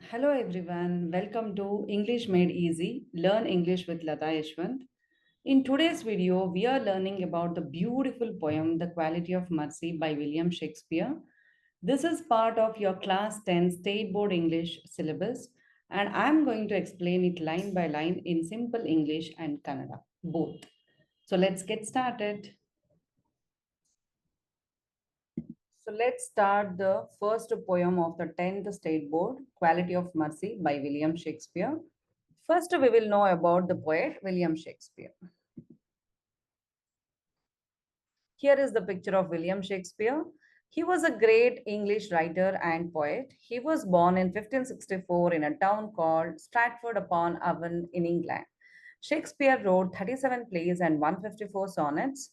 Hello everyone, welcome to English Made Easy, Learn English with Lata Yashwant. In today's video, we are learning about the beautiful poem The Quality of Mercy by William Shakespeare. This is part of your Class 10 State Board English syllabus, and I'm going to explain it line by line in simple English and Kannada, both. So let's get started. So let's start the first poem of the 10th State Board, Quality of Mercy by William Shakespeare. First, we will know about the poet William Shakespeare. Here is the picture of William Shakespeare. He was a great English writer and poet. He was born in 1564 in a town called Stratford upon Avon in England. Shakespeare wrote 37 plays and 154 sonnets.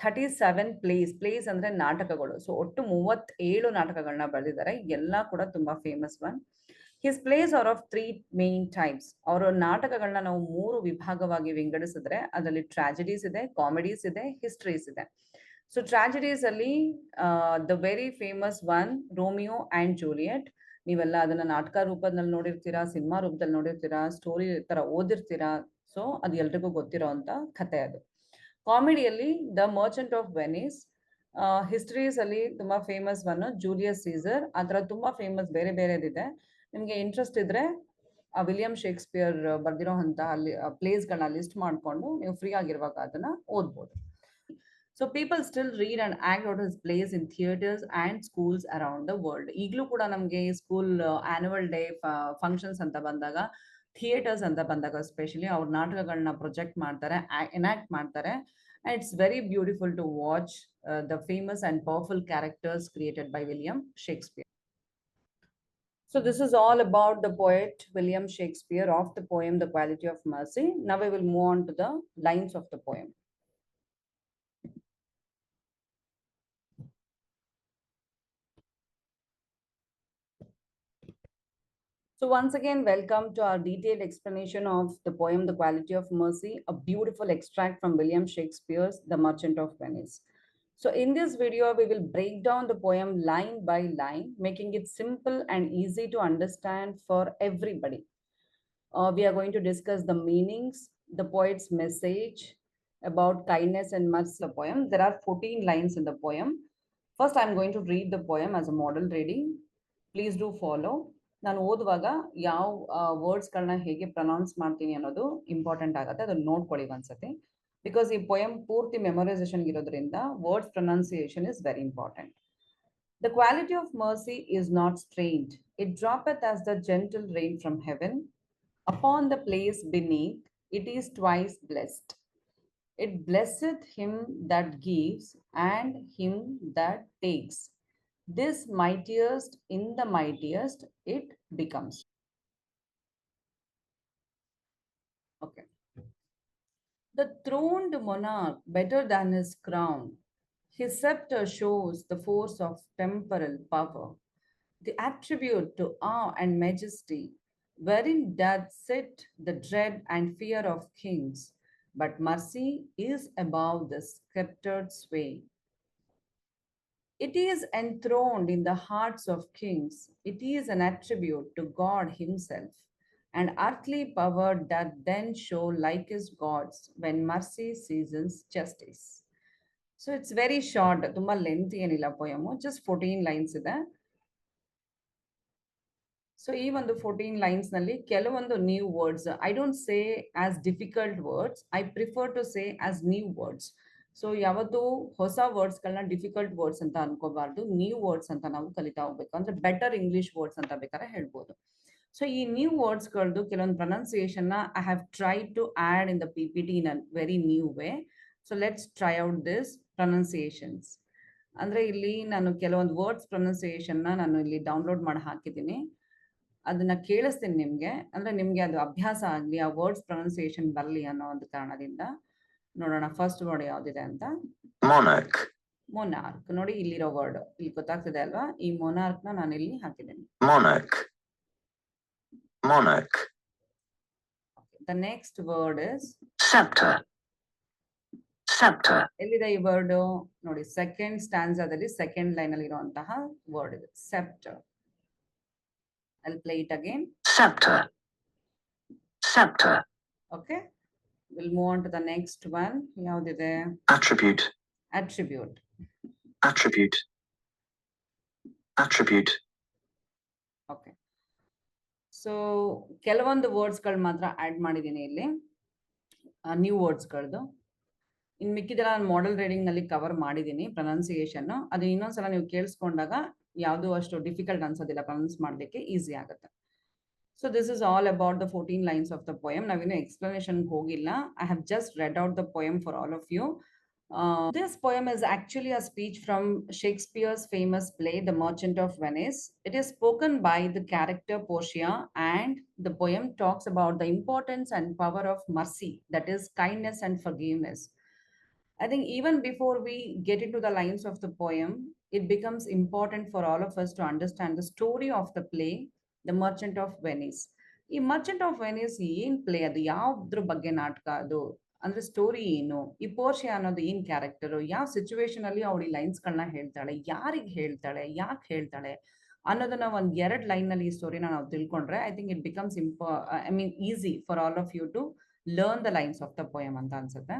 37 place ಅಂದ್ರೆ ನಾಟಕಗಳು. So ಒಟ್ಟು 37 ನಾಟಕಗಳನ್ನ ಬರೆದಿದ್ದಾರೆ. ಎಲ್ಲ ಕೂಡ ತುಂಬಾ famous one. His plays are of 3 main types. ಅವರ ನಾಟಕಗಳನ್ನ ನಾವು 3 ವಿಭಾಗವಾಗಿ ವಿಂಗಡಿಸಿದ್ರೆ ಅದರಲ್ಲಿ ಟ್ರಾಜಿಡೀಸ್ ಇದೆ, ಕಾಮಿಡೀಸ್ ಇದೆ, ಹಿಸ್ಟ್ರೀಸ್ ಇದೆ. ಸೊ ಟ್ರಾಜಿಡೀಸ್ ಅಲ್ಲಿ the very famous one Romeo and Juliet. ನೀವೆಲ್ಲ ಅದನ್ನ ನಾಟಕ ರೂಪದಲ್ಲಿ ನೋಡಿರ್ತೀರಾ, ಸಿನಿಮಾ ರೂಪದಲ್ಲಿ ನೋಡಿರ್ತೀರಾ, ಸ್ಟೋರಿ ತರ ಓದಿರ್ತೀರಾ. ಸೊ ಅದು ಎಲ್ರಿಗೂ ಗೊತ್ತಿರೋ ಅಂತ ಕಥೆ ಅದು. ಕಾಮಿಡಿಯಲ್ಲಿ the merchant of Venice. Histories ಅಲ್ಲಿ ತುಂಬಾ ಫೇಮಸ್ ಒನ್ ಜೂಲಿಯಸ್ ಸೀಸರ್. ಆ ಥರ ತುಂಬಾ ಫೇಮಸ್ ಬೇರೆ ಬೇರೆದಿದೆ. ನಿಮ್ಗೆ ಇಂಟ್ರೆಸ್ಟ್ ಇದ್ರೆ ಆ ವಿಲಿಯಂ ಶೇಕ್ಸ್ಪಿಯರ್ ಬರ್ದಿರೋ ಅಂತ ಅಲ್ಲಿ ಪ್ಲೇಸ್ಗಳನ್ನ ಲಿಸ್ಟ್ ಮಾಡ್ಕೊಂಡು ನೀವು ಫ್ರೀ ಆಗಿರುವಾಗ ಅದನ್ನ ಓದ್ಬೋದು. So people still read and act out his place in theatres and schools around the world. ಈಗಲೂ ಕೂಡ ನಮಗೆ ಸ್ಕೂಲ್ ಆನ್ಯುವಲ್ ಡೇ ಫಂಕ್ಷನ್ಸ್ ಅಂತ ಬಂದಾಗ, ಥಿಯೇಟರ್ಸ್ ಅಂತ ಬಂದಾಗ ಸ್ಪೆಷಲಿ ಅವ್ರ ನಾಟಕಗಳನ್ನ ಪ್ರೊಜೆಕ್ಟ್ ಮಾಡ್ತಾರೆ, ಎನಾಕ್ಟ್ ಮಾಡ್ತಾರೆ. And it's very beautiful to watch the famous and powerful characters created by William Shakespeare. So this is all about the poet William Shakespeare of the poem The Quality of Mercy. Now we will move on to the lines of the poem. So once again, welcome to our detailed explanation of the poem The Quality of Mercy, a beautiful extract from William Shakespeare's The Merchant of Venice. So in this video, we will break down the poem line by line, making it simple and easy to understand for everybody. We are going to discuss the meanings, the poet's message about kindness and mercy. The poem. There are 14 lines in the poem. First, I'm going to read the poem as a model reading. Please do follow. ನಾನು ಓದುವಾಗ ಯಾವ ವರ್ಡ್ಸ್ಗಳನ್ನ ಹೇಗೆ pronounce ಮಾಡ್ತೀನಿ ಅನ್ನೋದು important ಆಗುತ್ತೆ. ಅದನ್ನ ನೋಡ್ಕೊಳ್ಳಿ ಒಂದ್ಸತಿ. ಬಿಕಾಸ್ ಈ ಪೊಯಮ್ ಪೂರ್ತಿ ಮೆಮೊರೈಸೇಷನ್ ಇರೋದ್ರಿಂದ words pronunciation is very important. The quality of mercy is not strained. It droppeth as the gentle rain from heaven. Upon the place beneath, it is twice blessed. It blesseth him that gives and him that takes. This mightiest in the mightiest it becomes. Okay. The throned monarch better than his crown. His scepter shows the force of temporal power, the attribute to awe and majesty, wherein doth sit the dread and fear of kings. But mercy is above the sceptred sway. It is enthroned in the hearts of kings. It is an attribute to God Himself. And earthly power doth then show like his gods when mercy seasons justice. So it's very short, tumba lengthy ಏನಿಲ್ಲ poem, just 14 lines ಇದೆ. So ಈ ಒಂದು 14 lines ನಲ್ಲಿ ಕೆಲವೊಂದು new words, I don't say as difficult words, I prefer to say as new words. So ಯಾವತ್ತು ಹೊಸ ವರ್ಡ್ಸ್ಗಳನ್ನ difficult words ಅಂತ ಅನ್ಕೋಬಾರ್ದು, new words ಅಂತ ನಾವು ಕಲಿತಾ ಹೋಗ್ಬೇಕು. ಅಂದ್ರೆ ಬೆಟರ್ ಇಂಗ್ಲಿಷ್ ವರ್ಡ್ಸ್ ಅಂತ ಬೇಕಾದ್ರೆ ಹೇಳ್ಬೋದು. ಸೊ ಈ ನ್ಯೂ ವರ್ಡ್ಸ್ಗಳದ್ದು ಕೆಲವೊಂದು pronunciation I have try to add in the P P T in a very new way. So let's try out this pronunciations. ಅಂದ್ರೆ ಇಲ್ಲಿ ನಾನು ಕೆಲವೊಂದು ವರ್ಡ್ಸ್ ಪ್ರೊನೌನ್ಸಿಯೇಷನ್ ನಾನು ಇಲ್ಲಿ ಡೌನ್ಲೋಡ್ ಮಾಡಿ ಹಾಕಿದ್ದೀನಿ. ಅದನ್ನ ಕೇಳಿಸ್ತೀನಿ ನಿಮ್ಗೆ, ಅಂದ್ರೆ ನಿಮ್ಗೆ ಅದು ಅಭ್ಯಾಸ ಆಗ್ಲಿ, ಆ ವರ್ಡ್ಸ್ ಪ್ರೊನೌನ್ಸಿಯೇಷನ್ ಬರಲಿ ಅನ್ನೋ ಒಂದು ಕಾರಣದಿಂದ. ನೋಡೋಣ ಫಸ್ಟ್ ವರ್ಡ್ ಯಾವ್ದಿದೆ ಅಂತ. ಮೊನಾರ್ಕ್. ಮೊನಾರ್ಕ್ ನೋಡಿ, ಇಲ್ಲಿರೋ ವರ್ಡ್ ಇಲ್ಲಿ ಗೊತ್ತಾಗ್ತಿದೆ ಅಲ್ವಾ? ಈ ಮೊನಾರ್ಕ್ ನ ನಾನು ಇಲ್ಲಿ ಹಾಕಿದ್ದೀನಿ. Monarch. Monarch. The next word is sceptre. Sceptre ಎಲ್ಲಿದೆ ಈ ವರ್ಡ್ ನೋಡಿ? ಸೆಕೆಂಡ್ ಸ್ಟ್ಯಾನ್ಸಾದಲ್ಲಿ ಸೆಕೆಂಡ್ ಲೈನ್ ಅಲ್ಲಿ ಇರುವಂತಹ ವರ್ಡ್ ಇದೆ, sceptre. I'll play it again. Scepter. Scepter. Okay. We'll move on to the next one. ಯಾವ್ದಿದೆ? Attribute. Attribute. Attribute. Attribute. Okay. So ಕೆಲವೊಂದು ವರ್ಡ್ಸ್ಗಳು ಮಾತ್ರ add ಮಾಡಿದ್ದೀನಿ ಇಲ್ಲಿ, ನ್ಯೂ ವರ್ಡ್ಸ್ಗಳದ್ದು. ಇನ್ನು ಮಿಕ್ಕಿದೆಲ್ಲ ನಾನು ಮಾಡೆಲ್ ರೀಡಿಂಗ್ನಲ್ಲಿ ಕವರ್ ಮಾಡಿದ್ದೀನಿ ಪ್ರೊನೌನ್ಸಿಯೇಷನ್ನು. ಅದು ಇನ್ನೊಂದ್ಸಲ ನೀವು ಕೇಳಿಸ್ಕೊಂಡಾಗ ಯಾವುದೂ ಅಷ್ಟು ಡಿಫಿಕಲ್ಟ್ ಅನ್ಸೋದಿಲ್ಲ, ಪ್ರೊನೌನ್ಸ್ ಮಾಡಲಿಕ್ಕೆ ಈಸಿ ಆಗುತ್ತೆ. So this is all about the 14 lines of the poem. ನಾವಿನ್ನೂ ಎಕ್ಸ್ಪ್ಲನೇಷನ್ಗೆ ಹೋಗಿಲ್ಲ. I have just read out the poem for all of you. This poem is actually a speech from Shakespeare's famous play, The Merchant of Venice. It is spoken by the character Portia, and the poem talks about the importance and power of mercy, that is, kindness and forgiveness. I think even before we get into the lines of the poem, it becomes important for all of us to understand the story of the play, The Merchant of Venice. ಈ Merchant of Venice ಏನ್ play, ಅದು ಯಾವ್ದ್ರ ಬಗ್ಗೆ ನಾಟಕ, ಅದು ಅಂದ್ರೆ story ಏನು, ಈ ಪೋರ್ಷಿಯಾ ಅನ್ನೋದು ಏನ್ ಕ್ಯಾರೆಕ್ಟರು, ಯಾವ ಸಿಚುವೇಶನ್ ಅಲ್ಲಿ ಅವಳು ಈ ಲೈನ್ಸ್ಗಳನ್ನ ಹೇಳ್ತಾಳೆ, ಯಾರಿಗೆ ಹೇಳ್ತಾಳೆ, ಯಾಕೆ ಹೇಳ್ತಾಳೆ ಅನ್ನೋದನ್ನ ಒಂದ್ 2 ಲೈನ್ ನಲ್ಲಿ ಈ ಸ್ಟೋರಿನ ನಾವು ತಿಳ್ಕೊಂಡ್ರೆ I think it becomes easy for all of you to learn the lines of the poem ಅಂತ ಅನ್ಸುತ್ತೆ.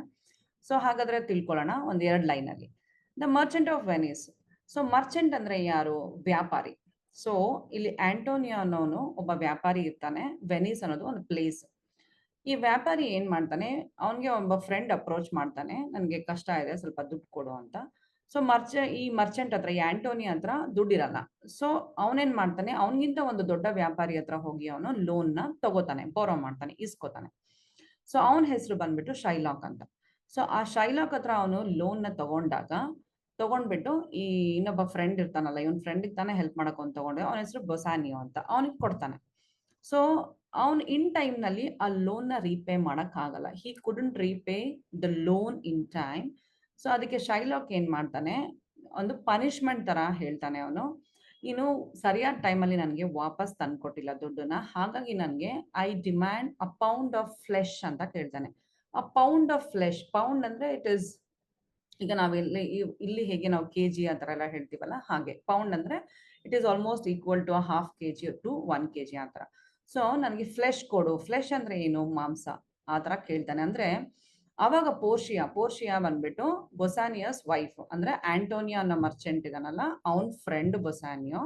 ಸೊ ಹಾಗಾದ್ರೆ ತಿಳ್ಕೊಳ್ಳೋಣ ಒಂದ್ 2 ಲೈನ್ ಅಲ್ಲಿ. The merchant of Venice. So merchant ಅಂದ್ರೆ ಯಾರು? ವ್ಯಾಪಾರಿ. ಸೊ ಇಲ್ಲಿ ಆಂಟೋನಿಯೋ ಅನ್ನೋನು ಒಬ್ಬ ವ್ಯಾಪಾರಿ ಇರ್ತಾನೆ. ವೆನಿಸ್ ಅನ್ನೋದು ಒಂದು ಪ್ಲೇಸ್. ಈ ವ್ಯಾಪಾರಿ ಏನ್ ಮಾಡ್ತಾನೆ, ಅವನಿಗೆ ಒಬ್ಬ ಫ್ರೆಂಡ್ ಅಪ್ರೋಚ್ ಮಾಡ್ತಾನೆ, ನನಗೆ ಕಷ್ಟ ಇದೆ, ಸ್ವಲ್ಪ ದುಡ್ಡು ಕೊಡು ಅಂತ. ಸೊ ಈ ಮರ್ಚೆಂಟ್ ಹತ್ರ, ಈ ಆಂಟೋನಿಯೋ ಹತ್ರ ದುಡ್ಡಿರಲ್ಲ. ಸೊ ಅವನೇನ್ ಮಾಡ್ತಾನೆ, ಅವನಿಗಿಂತ ಒಂದು ದೊಡ್ಡ ವ್ಯಾಪಾರಿ ಹತ್ರ ಹೋಗಿ ಅವನು ಲೋನ್ ನ ತಗೋತಾನೆ, ಬೋರೋ ಮಾಡ್ತಾನೆ, ಇಸ್ಕೋತಾನೆ. ಸೊ ಅವನ ಹೆಸರು ಬಂದ್ಬಿಟ್ಟು ಶೈಲಾಕ್ ಅಂತ. ಸೊ ಆ ಶೈಲಾಕ್ ಹತ್ರ ಅವನು ಲೋನ್ ನ ತಗೊಂಡ್ಬಿಟ್ಟು ಈ ಇನ್ನೊಬ್ಬ ಫ್ರೆಂಡ್ ಇರ್ತಾನಲ್ಲ, ಇವನ್ ಫ್ರೆಂಡಿಗೆ ತಾನೇ ಹೆಲ್ಪ್ ಮಾಡಕ್ ಅಂತ ತಗೊಂಡೆ, ಅವನ ಹೆಸರು ಬೊಸಾನಿಯೋ ಅಂತ, ಅವನಿಗೆ ಕೊಡ್ತಾನೆ. ಸೊ ಅವನ್ ಇನ್ ಟೈಮ್ ನಲ್ಲಿ ಆ ಲೋನ್ ನ ರೀಪೇ ಮಾಡಕ್ ಆಗಲ್ಲ. He couldn't repay the loan in time. So ಅದಕ್ಕೆ ಶೈಲಾಕ್ ಏನ್ ಮಾಡ್ತಾನೆ, ಒಂದು ಪನಿಷ್ಮೆಂಟ್ ತರ ಹೇಳ್ತಾನೆ ಅವನು, ಇನ್ನು ಸರಿಯಾದ ಟೈಮಲ್ಲಿ ನನಗೆ ವಾಪಸ್ ತಂದ್ಕೊಟ್ಟಿಲ್ಲ ದುಡ್ಡನ್ನ, ಹಾಗಾಗಿ ನನಗೆ I demand a pound of flesh ಅಂತ ಕೇಳ್ತಾನೆ. ಅ ಪೌಂಡ್ ಆಫ್ ಫ್ಲೆಶ್, ಪೌಂಡ್ ಅಂದ್ರೆ ಇಟ್ ಇಸ್, ಈಗ ಇಲ್ಲಿ ಹೇಗೆ ನಾವು ಕೆಜಿ ಆ ಥರ ಎಲ್ಲ ಹೇಳ್ತೀವಲ್ಲ, ಹಾಗೆ ಪೌಂಡ್ ಅಂದ್ರೆ it is almost equal to 1/2 kg to 1 kg ಆ ಥರ. ಸೊ ನನಗೆ ಫ್ಲೆಶ್ ಕೊಡು. ಫ್ಲೆಶ್ ಅಂದ್ರೆ ಏನು? ಮಾಂಸ. ಆ ಥರ ಕೇಳ್ತಾನೆ. ಅಂದ್ರೆ ಅವಾಗ ಪೋರ್ಷಿಯಾ ಬಂದ್ಬಿಟ್ಟು ಬೊಸಾನಿಯಸ್ ವೈಫ್, ಅಂದ್ರೆ ಆಂಟೋನಿಯೋ ಅನ್ನೋ ಮರ್ಚೆಂಟ್ ಇದನ್ನಲ್ಲ, ಅವನ್ ಫ್ರೆಂಡ್ ಬೊಸಾನಿಯೋ,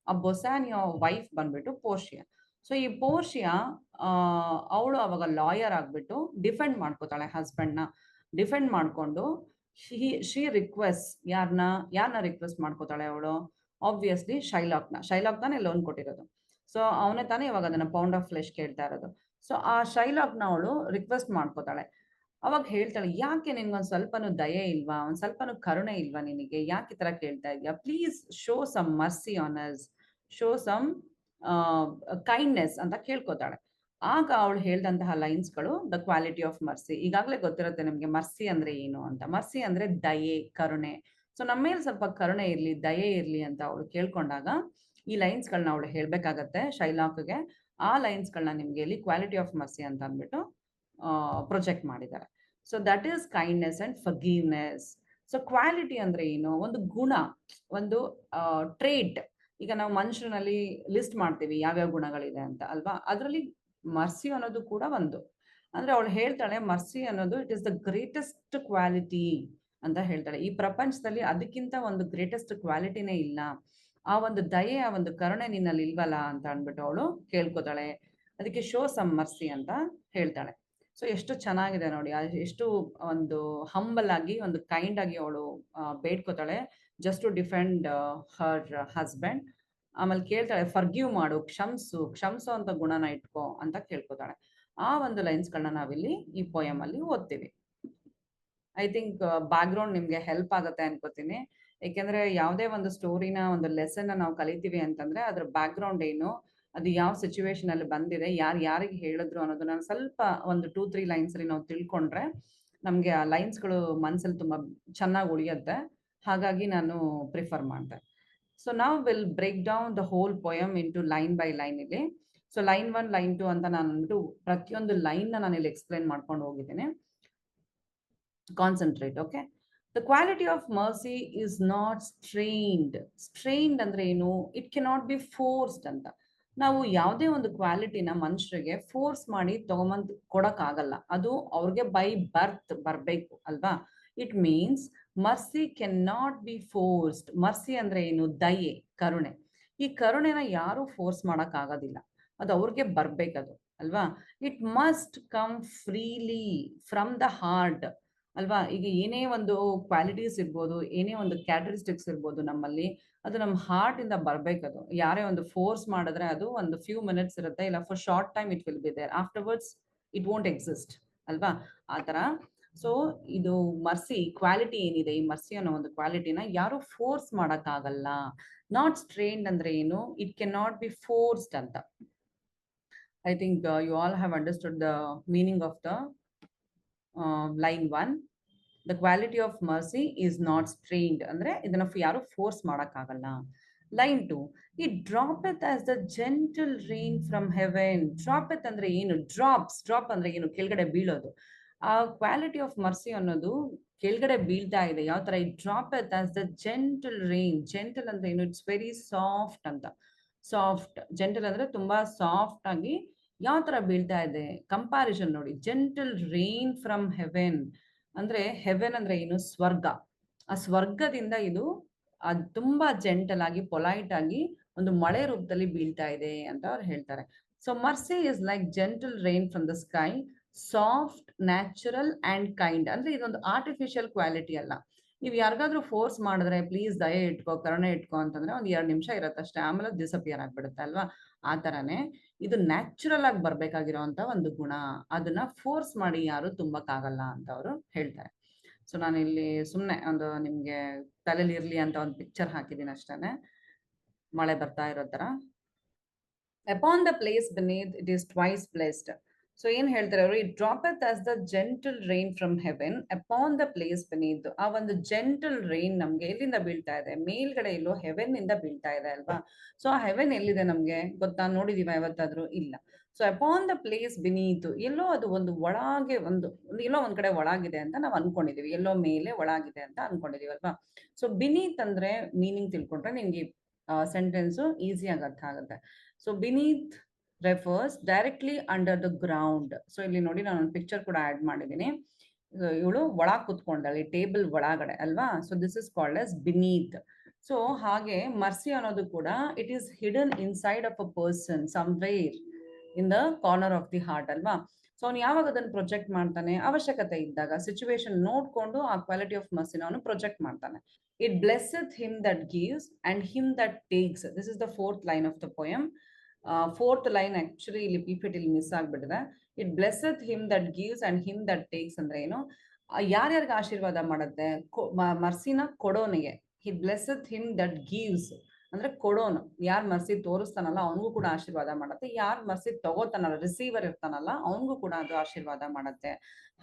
ಆ ಬೊಸಾನಿಯೋ ವೈಫ್ ಬಂದ್ಬಿಟ್ಟು ಪೋರ್ಷಿಯಾ. ಸೊ ಈ ಪೋರ್ಷಿಯಾ ಅವಳು ಅವಾಗ ಲಾಯರ್ ಆಗ್ಬಿಟ್ಟು ಡಿಫೆಂಡ್ ಮಾಡ್ಕೋತಾಳೆ ಹಸ್ಬೆಂಡ್ನ. ಡಿಫೆಂಡ್ ಮಾಡ್ಕೊಂಡು ಶಿ ರಿಕ್ವೆಸ್ಟ್, ಯಾರನ್ನ ರಿಕ್ವೆಸ್ಟ್ ಮಾಡ್ಕೋತಾಳೆ ಅವಳು? ಆಬ್ವಿಯಸ್ಲಿ ಶೈಲಾಕ್ ತಾನೇ ಲೋನ್ ಕೊಟ್ಟಿರೋದು. ಸೊ ಅವನೇ ತಾನೇ ಇವಾಗ ಅದನ್ನ ಪೌಂಡ್ ಆಫ್ ಫ್ಲೆಶ್ ಕೇಳ್ತಾ ಇರೋದು. ಸೊ ಆ ಶೈಲಾಕ್ನ ಅವಳು ರಿಕ್ವೆಸ್ಟ್ ಮಾಡ್ಕೋತಾಳೆ. ಅವಾಗ ಹೇಳ್ತಾಳೆ, ಯಾಕೆ ನಿನ್ಗೊಂದ್ ಸ್ವಲ್ಪನೂ ದಯೆ ಇಲ್ವಾ, ಒಂದ್ ಸ್ವಲ್ಪನೂ ಕರುಣೆ ಇಲ್ವಾ ನಿನಗೆ, ಯಾಕೆ ಈ ತರ ಕೇಳ್ತಾ ಇದೀಯಾ? Please show some mercy on us, show some kindness ಅಂತ ಕೇಳ್ಕೊತಾಳೆ. ಆಗ ಅವಳು ಹೇಳ್ದಂತಹ ಲೈನ್ಸ್ಗಳು ದ ಕ್ವಾಲಿಟಿ ಆಫ್ ಮರ್ಸಿ. ಈಗಾಗಲೇ ಗೊತ್ತಿರುತ್ತೆ ನಿಮ್ಗೆ ಮರ್ಸಿ ಅಂದ್ರೆ ಏನು ಅಂತ. ಮರ್ಸಿ ಅಂದ್ರೆ ದಯೆ, ಕರುಣೆ. ಸೊ ನಮ್ಮ ಮೇಲೆ ಸ್ವಲ್ಪ ಕರುಣೆ ಇರ್ಲಿ, ದಯೆ ಇರ್ಲಿ ಅಂತ ಅವಳು ಕೇಳ್ಕೊಂಡಾಗ ಈ ಲೈನ್ಸ್ಗಳನ್ನ ಅವಳು ಹೇಳ್ಬೇಕಾಗತ್ತೆ ಶೈಲಾಕ್ಗೆ. ಆ ಲೈನ್ಸ್ಗಳನ್ನ ನಿಮ್ಗೆ ಇಲ್ಲಿ ಕ್ವಾಲಿಟಿ ಆಫ್ ಮರ್ಸಿ ಅಂತ ಅಂದ್ಬಿಟ್ಟು ಪ್ರೊಜೆಕ್ಟ್ ಮಾಡಿದ್ದಾರೆ. So that is kindness and forgiveness. So quality ಅಂದ್ರೆ ಏನು? ಒಂದು ಗುಣ, ಒಂದು ಟ್ರೇಟ್. ಈಗ ನಾವು ಮನುಷ್ಯನಲ್ಲಿ ಲಿಸ್ಟ್ ಮಾಡ್ತೀವಿ ಯಾವ್ಯಾವ ಗುಣಗಳಿದೆ ಅಂತ ಅಲ್ವಾ, ಅದರಲ್ಲಿ ಮರ್ಸಿ ಅನ್ನೋದು ಕೂಡ ಒಂದು. ಅಂದ್ರೆ ಅವಳು ಹೇಳ್ತಾಳೆ, ಮರ್ಸಿ ಅನ್ನೋದು it is the greatest quality ಅಂತ ಹೇಳ್ತಾಳೆ. ಈ ಪ್ರಪಂಚದಲ್ಲಿ ಅದಕ್ಕಿಂತ ಒಂದು ಗ್ರೇಟೆಸ್ಟ್ ಕ್ವಾಲಿಟಿನೇ ಇಲ್ಲ. ಆ ಒಂದು ದಯೆ, ಆ ಒಂದು ಕರುಣೆ ನಿನ್ನಲ್ಲಿ ಇಲ್ವಲ್ಲ ಅಂತ ಅಂದ್ಬಿಟ್ಟು ಅವಳು ಕೇಳ್ಕೊತಾಳೆ. ಅದಕ್ಕೆ ಶೋ ಸಮ್ ಮರ್ಸಿ ಅಂತ ಹೇಳ್ತಾಳೆ. ಸೊ ಎಷ್ಟು ಚೆನ್ನಾಗಿದೆ ನೋಡಿ, ಎಷ್ಟು ಒಂದು ಹಂಬಲ್ ಆಗಿ, ಒಂದು ಕೈಂಡ್ ಆಗಿ ಅವಳು ಬೇಡ್ಕೋತಾಳೆ, just to defend her husband. ಆಮೇಲೆ ಕೇಳ್ತಾಳೆ, ಫರ್ಗಿವ್ ಮಾಡು, ಕ್ಷಮ್ಸು ಅಂತ ಗುಣನ ಇಟ್ಕೋ ಅಂತ ಕೇಳ್ಕೊತಾಳೆ. ಆ ಒಂದು ಲೈನ್ಸ್ಗಳನ್ನ ನಾವಿಲ್ಲಿ ಈ ಪೋಯಮ್ ಅಲ್ಲಿ ಓದ್ತೀವಿ. ಐ ಥಿಂಕ್ ಬ್ಯಾಕ್ಗ್ರೌಂಡ್ ನಿಮ್ಗೆ ಹೆಲ್ಪ್ ಆಗುತ್ತೆ ಅನ್ಕೋತೀನಿ. ಯಾಕೆಂದ್ರೆ ಯಾವುದೇ ಒಂದು ಸ್ಟೋರಿನ, ಒಂದು ಲೆಸನ್ ನಾವು ಕಲಿತೀವಿ ಅಂತಂದ್ರೆ ಅದ್ರ ಬ್ಯಾಕ್ಗ್ರೌಂಡ್ ಏನು, ಅದು ಯಾವ ಸಿಚುವೇಶನ್ ಅಲ್ಲಿ ಬಂದಿದೆ, ಯಾರಿಗೆ ಹೇಳಿದ್ರು ಅನ್ನೋದನ್ನ ಸ್ವಲ್ಪ ಒಂದು 2-3 ಲೈನ್ಸ್ ಅಲ್ಲಿ ನಾವು ತಿಳ್ಕೊಂಡ್ರೆ ನಮ್ಗೆ ಆ ಲೈನ್ಸ್ಗಳು ಮನ್ಸಲ್ಲಿ ತುಂಬಾ ಚೆನ್ನಾಗಿ ಉಳಿಯುತ್ತೆ. ಹಾಗಾಗಿ ನಾನು ಪ್ರಿಫರ್ ಮಾಡ್ದೆ. ಸೊ ನಾವು will break down the whole poem into line by line ಇಲ್ಲಿ. ಸೊ ಲೈನ್ 1, ಲೈನ್ 2 ಅಂತ ನಾನು ಅಂದ್ಬಿಟ್ಟು ಪ್ರತಿಯೊಂದು ಲೈನ್ ನಾನು ಇಲ್ಲಿ ಎಕ್ಸ್ಪ್ಲೈನ್ ಮಾಡ್ಕೊಂಡು ಹೋಗಿದ್ದೀನಿ. Concentrate. Okay. The quality of mercy is not strained. Strained ಅಂದ್ರೆ ಏನು? ಇಟ್ ಕೆನಾಟ್ ಬಿ ಫೋರ್ಸ್ಡ್ ಅಂತ. ನಾವು ಯಾವುದೇ ಒಂದು ಕ್ವಾಲಿಟಿನ ಮನುಷ್ಯರಿಗೆ ಫೋರ್ಸ್ ಮಾಡಿ ತಗೊಂಬಂದ್ ಕೊಡಕ್ಕಾಗಲ್ಲ. ಅದು ಅವ್ರಿಗೆ ಬೈ ಬರ್ತ್ ಬರ್ಬೇಕು ಅಲ್ವಾ? It means mercy Ken not be forced. Mercy ಅಂದ್ರೆ ಏನು? ದಯೆ, ಕರುಣೆ. ಈ ಕರುಣೆನ ಯಾರು ಫೋರ್ಸ್ ಮಾಡಕ್ ಆಗೋದಿಲ್ಲ. ಅದು ಅವ್ರಿಗೆ ಬರ್ಬೇಕದು ಅಲ್ವಾ? It must come freely from the heart ಅಲ್ವಾ? ಈಗ ಏನೇ ಒಂದು ಕ್ವಾಲಿಟೀಸ್ ಇರ್ಬೋದು, ಏನೇ ಒಂದು ಕ್ಯಾರೆಕ್ಟರಿಸ್ಟಿಕ್ಸ್ ಇರ್ಬೋದು ನಮ್ಮಲ್ಲಿ, ಅದು ನಮ್ಮ ಹಾರ್ಟ್ ಇಂದ ಬರ್ಬೇಕದು. ಯಾರೇ ಒಂದು ಫೋರ್ಸ್ ಮಾಡಿದ್ರೆ ಅದು ಒಂದು ಫ್ಯೂ ಮಿನಿಟ್ಸ್ ಇರುತ್ತೆ, ಇಲ್ಲ for short time it will be there, afterwards it won't exist ಅಲ್ವಾ? ಆ ಥರ. ಸೊ ಇದು ಮರ್ಸಿ ಕ್ವಾಲಿಟಿ ಏನಿದೆ, ಈ ಮರ್ಸಿ ಅನ್ನೋ ಒಂದು ಕ್ವಾಲಿಟಿನ ಯಾರು ಫೋರ್ಸ್ ಮಾಡಕ್ಕಾಗಲ್ಲ. ನಾಟ್ ಸ್ಟ್ರೇನ್ಡ್ ಅಂದ್ರೆ ಏನು? It can not be forced ಅಂತ. I think you all have understood the meaning of the line 1. The quality of mercy is not strained ಅಂದ್ರೆ ಇದನ್ನ ಯಾರು ಫೋರ್ಸ್ ಮಾಡಕ್ಕಾಗಲ್ಲ. Line 2, it droppeth as the gentle rain from heaven. Droppeth ಅಂದ್ರೆ ಏನು? Drops. Drop ಅಂದ್ರೆ ಏನು? ಕೆಳಗಡೆ ಬೀಳೋದು. ಆ ಕ್ವಾಲಿಟಿ ಆಫ್ ಮರ್ಸಿ ಅನ್ನೋದು ಕೆಳಗಡೆ ಬೀಳ್ತಾ ಇದೆ. ಯಾವ ತರ? It droppeth as the gentle rain. Gentle ಅಂದ್ರೆ ಏನು? ಇಟ್ಸ್ ವೆರಿ ಸಾಫ್ಟ್ ಅಂತ. ಸಾಫ್ಟ್. ಜೆಂಟಲ್ ಅಂದ್ರೆ ತುಂಬಾ ಸಾಫ್ಟ್ ಆಗಿ ಯಾವ ತರ ಬೀಳ್ತಾ ಇದೆ. ಕಂಪ್ಯಾರಿಸನ್ ನೋಡಿ. ಜೆಂಟಲ್ ರೈನ್ ಫ್ರಮ್ ಹೆವೆನ್ ಅಂದ್ರೆ ಹೆವೆನ್ ಅಂದ್ರೆ ಏನು? ಸ್ವರ್ಗ. ಆ ಸ್ವರ್ಗದಿಂದ ಇದು ತುಂಬಾ ಜೆಂಟಲ್ ಆಗಿ, ಪೊಲೈಟ್ ಆಗಿ ಒಂದು ಮಳೆ ರೂಪದಲ್ಲಿ ಬೀಳ್ತಾ ಇದೆ ಅಂತ ಅವ್ರು ಹೇಳ್ತಾರೆ. So mercy is like gentle rain from the sky, soft, natural and kind. ಅಂದ್ರೆ ಇದೊಂದು ಆರ್ಟಿಫಿಷಿಯಲ್ ಕ್ವಾಲಿಟಿ ಅಲ್ಲ. ನೀವು ಯಾರಿಗಾದ್ರೂ ಫೋರ್ಸ್ ಮಾಡಿದ್ರೆ ಪ್ಲೀಸ್ ದಯೆ ಇಟ್ಕೋ, ಕರುಣೆ ಇಟ್ಕೋ ಅಂತಂದ್ರೆ ಒಂದ್ 2 ನಿಮಿಷ ಇರತ್ತಷ್ಟೇ, ಆಮೇಲೆ ಡಿಸಪಿಯರ್ ಆಗ್ಬಿಡುತ್ತೆ ಅಲ್ವಾ? ಆ ತರಾನೇ ಇದು ನ್ಯಾಚುರಲ್ ಆಗಿ ಬರ್ಬೇಕಾಗಿರೋಂತ ಒಂದು ಗುಣ. ಅದನ್ನ ಫೋರ್ಸ್ ಮಾಡಿ ಯಾರು ತುಂಬಕ್ಕಾಗಲ್ಲ ಅಂತ ಅವರು ಹೇಳ್ತಾರೆ. ಸೊ ನಾನು ಇಲ್ಲಿ ಸುಮ್ಮನೆ ಒಂದು ನಿಮ್ಗೆ ತಲೆಲಿ ಇರ್ಲಿ ಅಂತ ಒಂದು ಪಿಕ್ಚರ್ ಹಾಕಿದ್ದೀನಿ ಅಷ್ಟೇನೆ, ಮಳೆ ಬರ್ತಾ ಇರೋ ತರ. Upon the place beneath it is twice blessed. So ಏನ್ ಹೇಳ್ತಾರೆ ಅವರು? It droppeth as the gentle rain from heaven upon the place beneath. ಆ ಒಂದು ಜೆಂಟಲ್ ರೈನ್ ನಮ್ಗೆ ಎಲ್ಲಿಂದ ಬೀಳ್ತಾ ಇದೆ? ಮೇಲ್ಗಡೆ ಇಲ್ಲೋ ಹೆವೆನ್ ಇಂದ ಬೀಳ್ತಾ ಇದೆ ಅಲ್ವಾ? ಸೊ ಆ ಹೆವೆನ್ ಎಲ್ಲಿದೆ ನಮ್ಗೆ ಗೊತ್ತಾ? ನೋಡಿದೀವ ಯಾವತ್ತಾದ್ರೂ? ಇಲ್ಲ. So upon the place beneath, ಎಲ್ಲೋ ಅದು ಒಂದು ಒಳಗೆ ಎಲ್ಲೋ ಒಂದ್ ಕಡೆ ಒಳಗಿದೆ ಅಂತ ನಾವು ಅನ್ಕೊಂಡಿದೀವಿ. ಎಲ್ಲೋ ಮೇಲೆ ಒಳಗಿದೆ ಅಂತ ಅನ್ಕೊಂಡಿದೀವಿ ಅಲ್ವಾ? ಸೊ ಬಿನೀತ್ ಅಂದ್ರೆ ಮೀನಿಂಗ್ ತಿಳ್ಕೊಂಡ್ರೆ ನಿಮ್ಗೆ ಸೆಂಟೆನ್ಸ್ ಈಸಿಯಾಗಿ ಅರ್ಥ ಆಗುತ್ತೆ. So beneath refers directly under the ground. So ಇಲ್ಲಿ ನೋಡಿ ನಾನು ಒಂದು ಪಿಕ್ಚರ್ ಕೂಡ ಆಡ್ ಮಾಡಿದ್ದೀನಿ. ಇವಳು ಒಳಗ್ ಕುತ್ಕೊಂಡಾಳೆ, ಟೇಬಲ್ ಒಳಗಡೆ ಅಲ್ವಾ? So this is called as beneath. So ಹಾಗೆ ಮರ್ಸಿ ಅನ್ನೋದು ಕೂಡ it is hidden inside of a person somewhere in the corner of the heart ಅಲ್ವಾ? ಸೊ ಅವ್ನು ಯಾವಾಗ ಅದನ್ನು ಪ್ರೊಜೆಕ್ಟ್ ಮಾಡ್ತಾನೆ? ಅವಶ್ಯಕತೆ ಇದ್ದಾಗ, ಸಿಚುವೇಶನ್ ನೋಡ್ಕೊಂಡು ಆ ಕ್ವಾಲಿಟಿ ಆಫ್ ಮರ್ಸಿನ ಅವನು ಪ್ರೊಜೆಕ್ಟ್ ಮಾಡ್ತಾನೆ. It blesseth him that gives and him that takes. This is the 4th line of the poem. 4th line actually ಇಲ್ಲಿ ಪಿಪಿಟಿ ಇಲ್ಲಿ ಮಿಸ್ ಆಗ್ಬಿಟ್ಟಿದೆ. It blesseth him that gives and him that takes ಅಂದ್ರೆ ಏನು? ಯಾರ್ಯಾರಿಗೆ ಆಶೀರ್ವಾದ ಮಾಡುತ್ತೆ? ಮರ್ಸಿನ ಕೊಡೋನಿಗೆ. It blesseth him that gives ಅಂದ್ರೆ ಕೊಡೋನು. ಯಾರ್ ಮರ್ಸಿ ತೋರಿಸ್ತಾನಲ್ಲ ಅವನಿಗೂ ಕೂಡ ಆಶೀರ್ವಾದ ಮಾಡುತ್ತೆ. ಯಾರ್ ಮರ್ಸಿ ತಗೋತಾನಲ್ಲ, ರಿಸೀವರ್ ಇರ್ತಾನಲ್ಲ, ಅವನಿಗೂ ಕೂಡ ಅದು ಆಶೀರ್ವಾದ ಮಾಡುತ್ತೆ.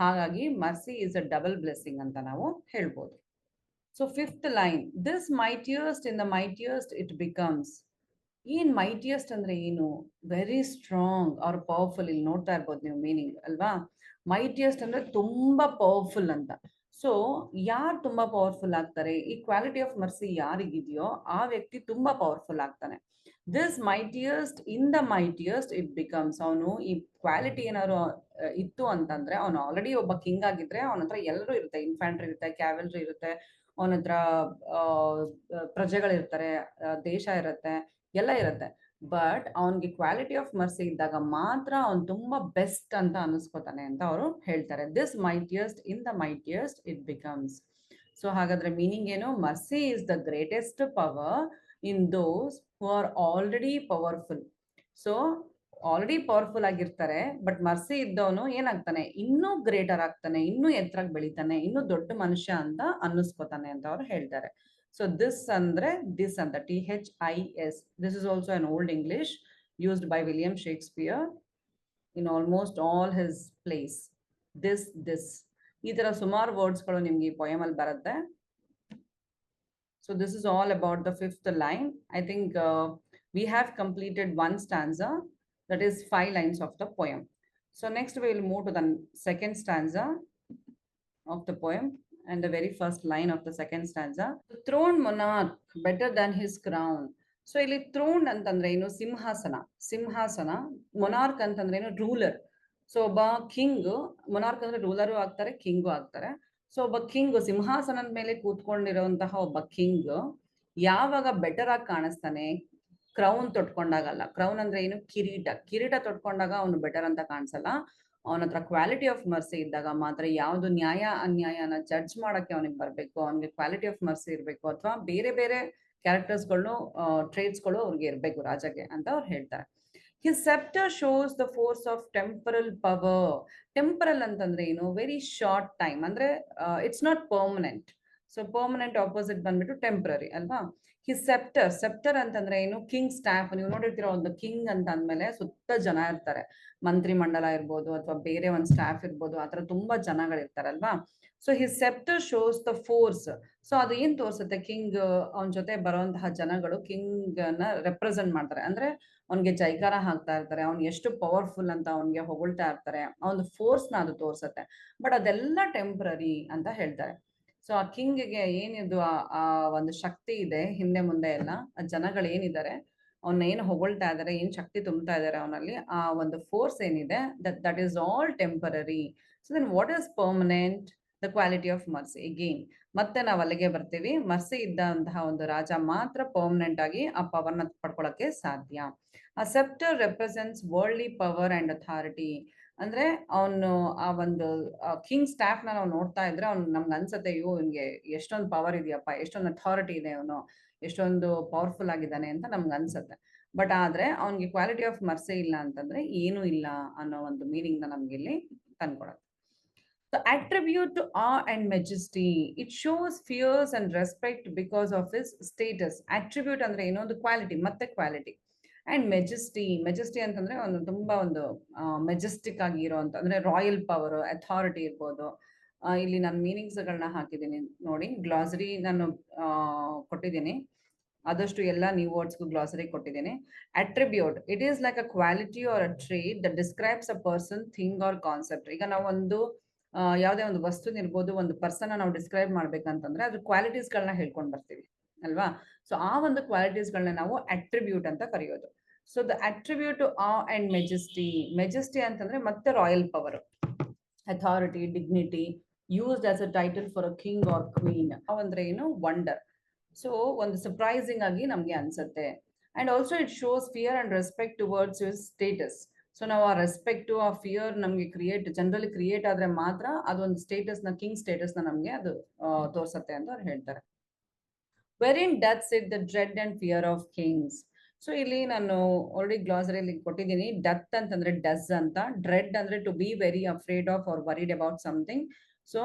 ಹಾಗಾಗಿ mercy is a double blessing ಅಂತ ನಾವು ಹೇಳ್ಬೋದು. So 5th line, this mightiest in the mightiest it becomes. ಏನ್ ಮೈಟಿಯಸ್ಟ್ ಅಂದ್ರೆ ಏನು? Very strong or powerful. ಇಲ್ಲಿ ನೋಡ್ತಾ ಇರ್ಬೋದು ನೀವು ಮೀನಿಂಗ್ ಅಲ್ವಾ? ಮೈಟಿಯಸ್ಟ್ ಅಂದ್ರೆ ತುಂಬಾ ಪವರ್ಫುಲ್ ಅಂತ. ಸೊ ಯಾರು ತುಂಬಾ ಪವರ್ಫುಲ್ ಆಗ್ತಾರೆ? ಈ ಕ್ವಾಲಿಟಿ ಆಫ್ ಮರ್ಸಿ ಯಾರಿಗಿದೆಯೋ ಆ ವ್ಯಕ್ತಿ ತುಂಬಾ ಪವರ್ಫುಲ್ ಆಗ್ತಾನೆ. This mightiest in the mightiest it becomes. ಅವನು ಈ ಕ್ವಾಲಿಟಿ ಏನಾದ್ರು ಇತ್ತು ಅಂತಂದ್ರೆ, ಅವನು ಆಲ್ರೆಡಿ ಒಬ್ಬ ಕಿಂಗ್ ಆಗಿದ್ರೆ ಅವನ ಹತ್ರ ಎಲ್ಲರೂ ಇರುತ್ತೆ. ಇನ್ಫ್ಯಾಂಟ್ರಿ ಇರುತ್ತೆ, ಕ್ಯಾವೆಲ್ರಿ ಇರುತ್ತೆ, ಅವನ ಹತ್ರ ಪ್ರಜೆಗಳಿರ್ತಾರೆ, ದೇಶ ಇರುತ್ತೆ, ಎಲ್ಲ ಇರುತ್ತೆ. ಬಟ್ ಅವನಿಗೆ ಕ್ವಾಲಿಟಿ ಆಫ್ ಮರ್ಸಿ ಇದ್ದಾಗ ಮಾತ್ರ ಅವನು ತುಂಬಾ ಬೆಸ್ಟ್ ಅಂತ ಅನಿಸ್ಕೋತಾನೆ ಅಂತ ಅವರು ಹೇಳ್ತಾರೆ. This mightiest in the mightiest it becomes. So ಹಾಗಾದ್ರೆ ಮೀನಿಂಗ್ ಏನು? Mercy is the greatest power in those who are already powerful. So already powerful ಆಗಿರ್ತಾರೆ, ಬಟ್ ಮರ್ಸಿ ಇದ್ದವನು ಏನಾಗ್ತಾನೆ? ಇನ್ನೂ ಗ್ರೇಟರ್ ಆಗ್ತಾನೆ, ಇನ್ನೂ ಎತ್ತರಾಗಿ ಬೆಳಿತಾನೆ, ಇನ್ನೂ ದೊಡ್ಡ ಮನುಷ್ಯ ಅಂತ ಅನ್ನಿಸ್ಕೋತಾನೆ ಅಂತ ಅವ್ರು ಹೇಳ್ತಾರೆ. ಸೊ ದಿಸ್ ಅಂದ್ರೆ ದಿಸ್ ಅಂತ, THIS. This is also an old English used by William Shakespeare in almost all his place. This ಈ ತರ ಸುಮಾರು ವರ್ಡ್ಸ್ಗಳು ನಿಮ್ಗೆ ಈ ಪೊಯಮ್ ಅಲ್ಲಿ ಬರುತ್ತೆ. So this is all about the 5th line. I think we have completed one stanza, that is 5 lines of the poem. So next we will move to the second stanza of the poem and the very first line of the second stanza. The throned monarch better than his crown. So ಇಲ್ಲಿ throne ಅಂತಂದ್ರೆ ಏನು, ಸಿಂಹಾಸನ. ಸಿಂಹಾಸನ. Monarch ಅಂತಂದ್ರೆ ಏನು, ruler. So ಒಬ್ಬ king, monarch ಅಂದ್ರೆ ರೂಲರು ಆಗ್ತಾರೆ, ಕಿಂಗು ಆಗ್ತಾರೆ. ಸೊ ಒಬ್ಬ ಕಿಂಗ್, ಸಿಂಹಾಸನದ ಮೇಲೆ ಕೂತ್ಕೊಂಡಿರುವಂತಹ ಒಬ್ಬ ಕಿಂಗ್ ಯಾವಾಗ ಬೆಟರ್ ಆಗಿ ಕಾಣಿಸ್ತಾನೆ, ಕ್ರೌನ್ ತೊಟ್ಕೊಂಡಾಗಲ್ಲ. ಕ್ರೌನ್ ಅಂದ್ರೆ ಏನು, ಕಿರೀಟ. ಕಿರೀಟ ತೊಟ್ಕೊಂಡಾಗ ಅವನು ಬೆಟರ್ ಅಂತ ಕಾಣಿಸಲ್ಲ. ಅವನ ಹತ್ರ ಕ್ವಾಲಿಟಿ ಆಫ್ ಮರ್ಸಿ ಇದ್ದಾಗ ಮಾತ್ರ, ಯಾವ್ದು ನ್ಯಾಯ ಅನ್ಯಾಯನ ಜಡ್ಜ್ ಮಾಡಕ್ಕೆ ಅವನಿಗೆ ಬರ್ಬೇಕು, ಅವನಿಗೆ ಕ್ವಾಲಿಟಿ ಆಫ್ ಮರ್ಸಿ ಇರ್ಬೇಕು, ಅಥವಾ ಬೇರೆ ಬೇರೆ ಕ್ಯಾರೆಕ್ಟರ್ಸ್ಗಳು, ಟ್ರೇಡ್ಸ್ಗಳು ಅವ್ರಿಗೆ ಇರಬೇಕು ರಾಜಗೆ ಅಂತ ಅವ್ರು ಹೇಳ್ತಾರೆ. His sceptre shows the force of temporal power. Temporal ಅಂತಂದ್ರೆ ಏನು, ವೆರಿ ಶಾರ್ಟ್ ಟೈಮ್, ಅಂದ್ರೆ it's not permanent. So permanent opposite ಬಂದ್ಬಿಟ್ಟು ಟೆಂಪರರಿ ಅಲ್ವಾ. ಹಿಸ್ ಸೆಪ್ಟರ್, ಸೆಪ್ಟರ್ ಅಂತಂದ್ರೆ ಏನು, ಕಿಂಗ್ ಸ್ಟಾಫ್. ನೀವು ನೋಡಿರ್ತೀರ, ಒಂದು ಕಿಂಗ್ ಅಂತ ಅಂದ್ಮೇಲೆ ಸುತ್ತ ಜನ ಇರ್ತಾರೆ, ಮಂತ್ರಿ ಮಂಡಲ ಇರ್ಬೋದು ಅಥವಾ ಬೇರೆ ಒಂದು ಸ್ಟಾಫ್ ಇರ್ಬೋದು, ಆತರ ತುಂಬಾ ಜನಗಳಿರ್ತಾರಲ್ವಾ. So his sceptre shows the force. So ಅದು ಏನ್ ತೋರಿಸುತ್ತೆ, ಕಿಂಗ್ ಅವನ ಜೊತೆ ಬರುವಂತಹ ಜನಗಳು ಕಿಂಗ್ ನ ರೆಪ್ರೆಸೆಂಟ್ ಮಾಡ್ತಾರೆ, ಅಂದ್ರೆ ಅವ್ನಿಗೆ ಜೈಕಾರ ಹಾಕ್ತಾ ಇರ್ತಾರೆ, ಅವ್ನು ಎಷ್ಟು ಪವರ್ಫುಲ್ ಅಂತ ಅವ್ನಿಗೆ ಹೊಗಳ್ತಾ ಇರ್ತಾರೆ, ಅವನ ಫೋರ್ಸ್ ನ ಅದು ತೋರ್ಸತ್ತೆ. ಬಟ್ ಅದೆಲ್ಲ ಟೆಂಪ್ರರಿ ಅಂತ ಹೇಳ್ತಾರೆ. ಸೊ ಆ ಕಿಂಗ್ಗೆ ಏನಿದು ಆ ಒಂದು ಶಕ್ತಿ ಇದೆ ಹಿಂದೆ ಮುಂದೆ ಎಲ್ಲ, ಆ ಜನಗಳು ಏನಿದ್ದಾರೆ, ಅವನ್ನ ಏನು ಹೊಗಳ್ತಾ ಇದಾರೆ, ಏನ್ ಶಕ್ತಿ ತುಂಬ್ತಾ ಇದಾರೆ ಅವನಲ್ಲಿ, ಆ ಒಂದು ಫೋರ್ಸ್ ಏನಿದೆ, that is all temporary. So then what is permanent, the quality of mercy. Again ಮತ್ತೆ ನಾವು ಅಲ್ಲಿಗೆ ಬರ್ತೀವಿ, ಮರ್ಸಿ ಇದ್ದಂತಹ ಒಂದು ರಾಜ ಮಾತ್ರ ಪರ್ಮನೆಂಟ್ ಆಗಿ ಆ ಪವರ್ನ ಪಡ್ಕೊಳಕ್ಕೆ ಸಾಧ್ಯ. ಆ sceptre represents worldly power and authority. ಅಂದ್ರೆ ಅವನು ಆ ಒಂದು ಕಿಂಗ್ ಸ್ಟಾಫ್ ನ ನಾವು ನೋಡ್ತಾ ಇದ್ರೆ ಅವ್ನು ನಮ್ಗೆ ಅನ್ಸತ್ತೆ, ಅಯ್ಯೋ ಇವ್ನಿಗೆ ಎಷ್ಟೊಂದು ಪವರ್ ಇದೆಯಪ್ಪ, ಎಷ್ಟೊಂದು ಅಥಾರಿಟಿ ಇದೆ, ಅವನು ಎಷ್ಟೊಂದು ಪವರ್ಫುಲ್ ಆಗಿದ್ದಾನೆ ಅಂತ ನಮ್ಗೆ ಅನ್ಸತ್ತೆ. ಬಟ್ ಆದ್ರೆ ಅವ್ನಿಗೆ ಕ್ವಾಲಿಟಿ ಆಫ್ ಮರ್ಸಿ ಇಲ್ಲ ಅಂತಂದ್ರೆ ಏನೂ ಇಲ್ಲ ಅನ್ನೋ ಒಂದು ಮೀನಿಂಗ್ ನ ನಮ್ಗೆ ಇಲ್ಲಿ ತಂದ್ಕೊಡತ್ತೆ. The attribute to awe and majesty. It shows fears and respect because of his status. Attribute ಅಂದ್ರೆ ಏನೋ ಒಂದು ಕ್ವಾಲಿಟಿ, ಮತ್ತೆ ಕ್ವಾಲಿಟಿ. ಅಂಡ್ ಮೆಜೆಸ್ಟಿ, ಮೆಜೆಸ್ಟಿ ಅಂತಂದ್ರೆ ಒಂದು ತುಂಬಾ ಒಂದು ಮೆಜೆಸ್ಟಿಕ್ ಆಗಿ ಇರೋಂತ, ಅಂದ್ರೆ ರಾಯಲ್ ಪವರ್, ಅಥಾರಿಟಿ ಇರ್ಬೋದು. ಇಲ್ಲಿ ನಾನು ಮೀನಿಂಗ್ಸ್ಗಳನ್ನ ಹಾಕಿದ್ದೀನಿ ನೋಡಿ, ಗ್ಲಾಸರಿ ನಾನು ಕೊಟ್ಟಿದ್ದೀನಿ, ಆದಷ್ಟು ಎಲ್ಲ ನ್ಯೂ ವರ್ಡ್ಸ್ಗೂ ಗ್ಲಾಸರಿ ಕೊಟ್ಟಿದ್ದೀನಿ. Attribute, it is like a quality or a trait that describes a person, thing or concept. ಈಗ ನಾವು ಒಂದು ಯಾವುದೇ ಒಂದು ವಸ್ತುನ ಇರ್ಬೋದು, ಒಂದು ಪರ್ಸನ್ ನಾವು ಡಿಸ್ಕ್ರೈಬ್ ಮಾಡ್ಬೇಕಂತಂದ್ರೆ ಅದ್ರ ಕ್ವಾಲಿಟೀಸ್ಗಳನ್ನ ಹೇಳ್ಕೊಂಡು ಬರ್ತೀವಿ ಅಲ್ವಾ. ಸೊ ಆ ಒಂದು ಕ್ವಾಲಿಟೀಸ್ಗಳನ್ನ ನಾವು ಅಟ್ರಿಬ್ಯೂಟ್ ಅಂತ ಕರೆಯೋದು. So the attribute to awe and majesty. Majesty ಅಂತಂದ್ರೆ ಮತ್ತೆ royal power, authority, dignity, used as a title for a king or queen. ಅಂದ್ರೆ ಏನು, ವಂಡರ್. ಸೊ ಒಂದು ಸರ್ಪ್ರೈಸಿಂಗ್ ಆಗಿ ನಮ್ಗೆ ಅನ್ಸುತ್ತೆ. And also it shows fear and respect towards your status. So ನಾವು ಆ ರೆಸ್ಪೆಕ್ಟ್, ಆ ಫಿಯರ್ ನಮ್ಗೆ ಜನರಲಿ ಕ್ರಿಯೇಟ್ ಆದ್ರೆ ಮಾತ್ರ ಅದೊಂದು ಸ್ಟೇಟಸ್ ನ, ಕಿಂಗ್ ಸ್ಟೇಟಸ್ ನ ನಮ್ಗೆ ಅದು ತೋರ್ಸತ್ತೆ ಅಂತ ಅವ್ರು ಹೇಳ್ತಾರೆ. Wherein doth sit the dread and fear of kings. So ಇಲ್ಲಿ ನಾನು ಆಲ್ರೆಡಿ ಗ್ಲಾಸರಿಯಲ್ಲಿ ಕೊಟ್ಟಿದ್ದೀನಿ. ಡತ್ ಅಂತಂದ್ರೆ ಡಸ್ ಅಂತ, ಡ್ರೆಡ್ ಅಂದ್ರೆ to be very afraid of or worried about something. So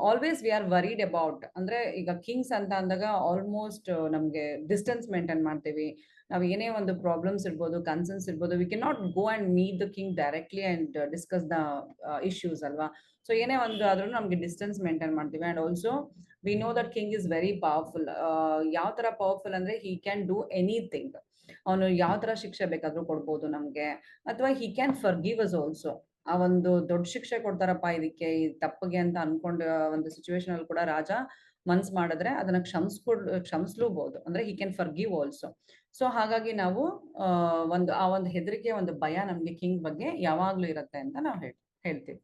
always we are worried about, ಅಂದ್ರೆ ಈಗ ಕಿಂಗ್ಸ್ ಅಂತ ಅಂದಾಗ ಆಲ್ಮೋಸ್ಟ್ ನಮ್ಗೆ ಡಿಸ್ಟೆನ್ಸ್ ಮೇಂಟೈನ್ ಮಾಡ್ತೀವಿ. ನಾವು ಏನೇ ಒಂದು ಪ್ರಾಬ್ಲಮ್ಸ್ ಇರ್ಬೋದು, ಕನ್ಸರ್ನ್ಸ್ ಇರ್ಬೋದು, we can not go and meet the king directly and discuss the issues ಅಲ್ವಾ. ಸೊ ಏನೇ ಒಂದು ಆದ್ರೂ ನಮ್ಗೆ ಡಿಸ್ಟೆನ್ಸ್ ಮೇಂಟೈನ್ ಮಾಡ್ತೀವಿ. And also we know that king is very powerful. ಯಾವ ತರ ಪವರ್ಫುಲ್ ಅಂದ್ರೆ ಹಿ ಕ್ಯಾನ್ ಡೂ ಎನಿಥಿಂಗ್. ಅವನು ಯಾವ ತರ ಶಿಕ್ಷೆ ಬೇಕಾದ್ರೂ ಕೊಡ್ಬೋದು ನಮ್ಗೆ, ಅಥವಾ he can forgive us also. ಆ ಒಂದು ದೊಡ್ಡ ಶಿಕ್ಷೆ ಕೊಡ್ತಾರಪ್ಪ ಇದಕ್ಕೆ, ಈ ತಪ್ಪಿಗೆ ಅಂತ ಅನ್ಕೊಂಡ ಒಂದು ಸಿಚುವೇಶನ್ ಅಲ್ಲಿ ಕೂಡ ರಾಜ ಮನ್ಸ್ ಮಾಡಿದ್ರೆ ಅದನ್ನ ಕ್ಷಮಿಸ್ಲೂಬಹುದು, ಅಂದ್ರೆ he can forgive also. So ಹಾಗಾಗಿ ನಾವು ಆ ಒಂದು ಹೆದರಿಕೆ, ಒಂದು ಭಯ ನಮ್ಗೆ ಕಿಂಗ್ ಬಗ್ಗೆ ಯಾವಾಗ್ಲೂ ಇರತ್ತೆ ಅಂತ ನಾವು ಹೇಳ್ತೀವಿ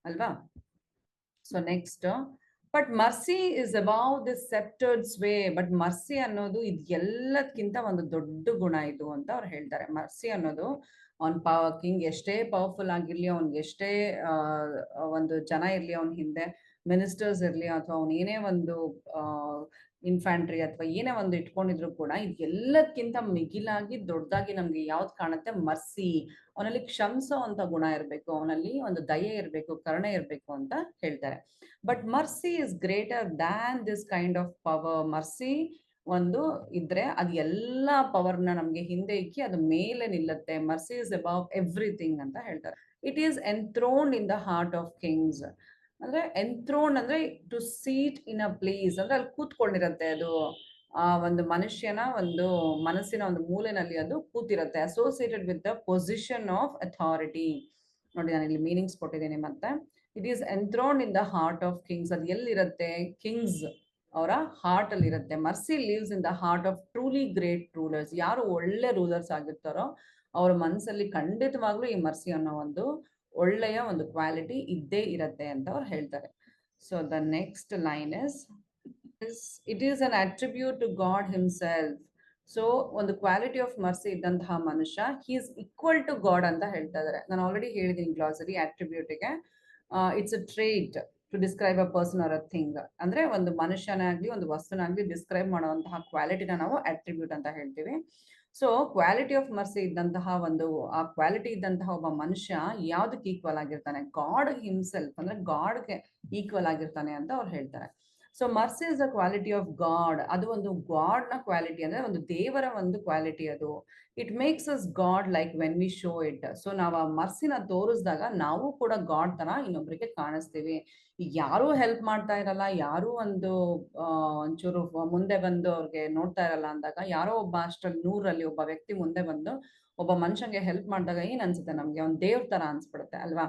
ಅಲ್ವಾ. So next, but mercy is above this sceptred sway. But mercy ಅನ್ನೋದು ಇದು ಎಲ್ಲದಕ್ಕಿಂತ ಒಂದು ದೊಡ್ಡ ಗುಣ ಇದು ಅಂತ ಅವ್ರು ಹೇಳ್ತಾರೆ. ಮರ್ಸಿ ಅನ್ನೋದು ಕಿಂಗ್ ಎಷ್ಟೇ ಪವರ್ಫುಲ್ ಆಗಿರ್ಲಿ, ಅವ್ನಿಗೆ ಎಷ್ಟೇ ಒಂದು ಜನ ಇರ್ಲಿ ಅವನ ಹಿಂದೆ, ಮಿನಿಸ್ಟರ್ಸ್ ಇರ್ಲಿ, ಅಥವಾ ಅವ್ನು ಏನೇ ಒಂದು ಇನ್ಫ್ಯಾಂಟ್ರಿ ಅಥವಾ ಏನೇ ಒಂದು ಇಟ್ಕೊಂಡಿದ್ರು ಕೂಡ, ಇದು ಎಲ್ಲದಕ್ಕಿಂತ ಮಿಗಿಲಾಗಿ ದೊಡ್ಡದಾಗಿ ನಮ್ಗೆ ಯಾವ್ದು ಕಾಣುತ್ತೆ, ಮರ್ಸಿ. ಅವನಲ್ಲಿ ಕ್ಷಮಿಸೋ ಅಂತ ಗುಣ ಇರಬೇಕು, ಅವನಲ್ಲಿ ಒಂದು ದಯೆ ಇರಬೇಕು, ಕರುಣೆ ಇರಬೇಕು ಅಂತ ಹೇಳ್ತಾರೆ. But mercy is greater than this kind of power. Mercy ಒಂದು ಇದ್ರೆ ಅದು ಎಲ್ಲಾ ಪವರ್ನ ನಮ್ಗೆ ಹಿಂದೆ ಇಕ್ಕಿ ಅದು ಮೇಲೆ ನಿಲ್ಲತ್ತೆ. ಮರ್ಸಿ ಇಸ್ ಅಬೌವ್ ಎವ್ರಿಥಿಂಗ್ ಅಂತ ಹೇಳ್ತಾರೆ. It is enthroned in the heart of kings. ಅಂದ್ರೆ ಎನ್ಥ್ರೋನ್ ಅಂದ್ರೆ to seat in a place, ಅಂದ್ರೆ ಅಲ್ಲಿ ಕೂತ್ಕೊಂಡಿರತ್ತೆ ಅದು. ಆ ಒಂದು ಮನುಷ್ಯನ ಒಂದು ಮನಸ್ಸಿನ ಒಂದು ಮೂಲೆನಲ್ಲಿ ಅದು ಕೂತಿರತ್ತೆ. Associated with the position of authority. ನೋಡಿ ನಾನು ಇಲ್ಲಿ ಮೀನಿಂಗ್ಸ್ ಕೊಟ್ಟಿದ್ದೀನಿ ಮತ್ತೆ. It is enthroned in the heart of kings. ಅದು ಎಲ್ಲಿರತ್ತೆ, ಕಿಂಗ್ಸ್ ಅವರ ಹಾರ್ಟ್ ಅಲ್ಲಿ ಇರುತ್ತೆ. Mercy lives in the heart of truly great rulers. ಯಾರು ಒಳ್ಳೆ ರೂಲರ್ಸ್ ಆಗಿರ್ತಾರೋ ಅವ್ರ ಮನಸ್ಸಲ್ಲಿ ಖಂಡಿತವಾಗ್ಲೂ ಈ ಮರ್ಸಿ ಅನ್ನೋ ಒಂದು ಒಳ್ಳೆಯ ಒಂದು ಕ್ವಾಲಿಟಿ ಇದ್ದೇ ಇರತ್ತೆ ಅಂತ ಅವ್ರು ಹೇಳ್ತಾರೆ. So the next line is it is an attribute to God himself. So ಒಂದು ಕ್ವಾಲಿಟಿ ಆಫ್ ಮರ್ಸಿ ಇದ್ದಂತಹ ಮನುಷ್ಯ he is equal to God ಅಂತ ಹೇಳ್ತಾ ಇದಾರೆ. ನಾನು ಆಲ್ರೆಡಿ ಹೇಳಿದ್ದೀನಿ ಗ್ಲಾಸರಿ ಅಟ್ರಿಬ್ಯೂಟ್ಗೆ it's a trait to describe a person or a thing. ಅಂದ್ರೆ ಒಂದು ಮನುಷ್ಯನಾಗ್ಲಿ ಒಂದು ವಸ್ತುನಾಗ್ಲಿ ಡಿಸ್ಕ್ರೈಬ್ ಮಾಡುವಂತಹ ಕ್ವಾಲಿಟಿನ ನಾವು ಅಟ್ರಿಬ್ಯೂಟ್ ಅಂತ ಹೇಳ್ತೀವಿ. ಸೊ ಕ್ವಾಲಿಟಿ ಆಫ್ ಮರ್ಸಿ ಇದ್ದಂತಹ ಒಂದು ಆ ಕ್ವಾಲಿಟಿ ಇದ್ದಂತಹ ಒಬ್ಬ ಮನುಷ್ಯ ಯಾವ್ದಕ್ಕೆ ಈಕ್ವಲ್ ಆಗಿರ್ತಾನೆ? ಗಾಡ್ ಹಿಮ್ಸೆಲ್ಫ್, ಅಂದ್ರೆ ಗಾಡ್ಗೆ ಈಕ್ವಲ್ ಆಗಿರ್ತಾನೆ ಅಂತ ಅವ್ರು ಹೇಳ್ತಾರೆ. So mercy is the quality of god. ಅದು ಒಂದು ಗಾಡ್ ನ ಕ್ವಾಲಿಟಿ, ಅಂದ್ರೆ ಒಂದು ದೇವರ ಒಂದು ಕ್ವಾಲಿಟಿ ಅದು. It makes us god like when we show it. So ನಾವು ಆ ಮರ್ಸಿನ ತೋರಿಸಿದಾಗ ನಾವು ಕೂಡ ಗಾಡ್ ತರ ಇನ್ನೊಬ್ರಿಗೆ ಕಾಣಿಸ್ತೀವಿ. ಯಾರು ಹೆಲ್ಪ್ ಮಾಡ್ತಾ ಇರಲ್ಲ, ಯಾರು ಒಂದು ಒಂಚೂರು ಮುಂದೆ ಬಂದು ಅವ್ರಿಗೆ ನೋಡ್ತಾ ಇರಲ್ಲ ಅಂದಾಗ, ಯಾರೋ ಒಬ್ಬ ಅಷ್ಟ್ರಲ್ಲಿ 100ರಲ್ಲಿ ಒಬ್ಬ ವ್ಯಕ್ತಿ ಮುಂದೆ ಬಂದು ಒಬ್ಬ ಮನುಷ್ಯಂಗೆ ಹೆಲ್ಪ್ ಮಾಡಿದಾಗ ಏನ್ ಅನ್ಸುತ್ತೆ ನಮ್ಗೆ? ಅವ್ನ್ ದೇವ್ರ ತರ ಅನ್ಸ್ಬಿಡುತ್ತೆ ಅಲ್ವಾ?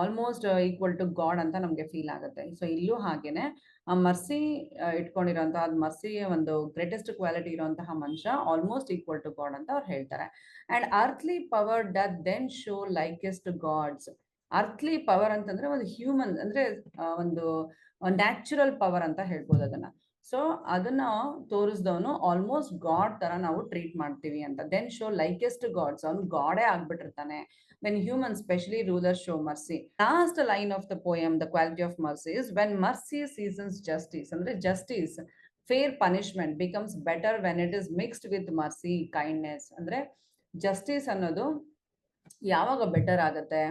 ಆಲ್ಮೋಸ್ಟ್ ಈಕ್ವಲ್ ಟು ಗಾಡ್ ಅಂತ ನಮ್ಗೆ ಫೀಲ್ ಆಗುತ್ತೆ. ಸೊ ಇಲ್ಲೂ ಹಾಗೇನೆ ಆ ಮರ್ಸಿ ಇಟ್ಕೊಂಡಿರೋಂತಹ ಮರ್ಸಿಯ ಒಂದು ಗ್ರೇಟೆಸ್ಟ್ ಕ್ವಾಲಿಟಿ ಇರುವಂತಹ ಮನುಷ್ಯ ಆಲ್ಮೋಸ್ಟ್ ಈಕ್ವಲ್ ಟು ಗಾಡ್ ಅಂತ ಅವ್ರು ಹೇಳ್ತಾರೆ. And earthly power doth then show likest God's. Earthly power ಅಂತಂದ್ರೆ ಒಂದು ಹ್ಯೂಮನ್, ಅಂದ್ರೆ ಒಂದು ನ್ಯಾಚುರಲ್ ಪವರ್ ಅಂತ ಹೇಳ್ಬೋದು ಅದನ್ನ. ಸೊ ಅದನ್ನ ತೋರಿಸಿದವನು ಆಲ್ಮೋಸ್ಟ್ ಗಾಡ್ ತರ ನಾವು ಟ್ರೀಟ್ ಮಾಡ್ತೀವಿ ಅಂತ. ದೆನ್ ಶೋ ಲೈಕೆಸ್ಟ್ ಗಾಡ್ಸ್, ಅವ್ನು ಗಾಡೇ ಆಗ್ಬಿಟ್ಟಿರ್ತಾನೆ. when humans, especially rulers, show mercy. Last line of the poem, the quality of mercy is when mercy seasons justice. Andre justice, fair punishment becomes better when it is mixed with mercy, kindness. Andre justice ಅನ್ನೋದು ಯಾವಾಗ better ಆಗುತ್ತೆ?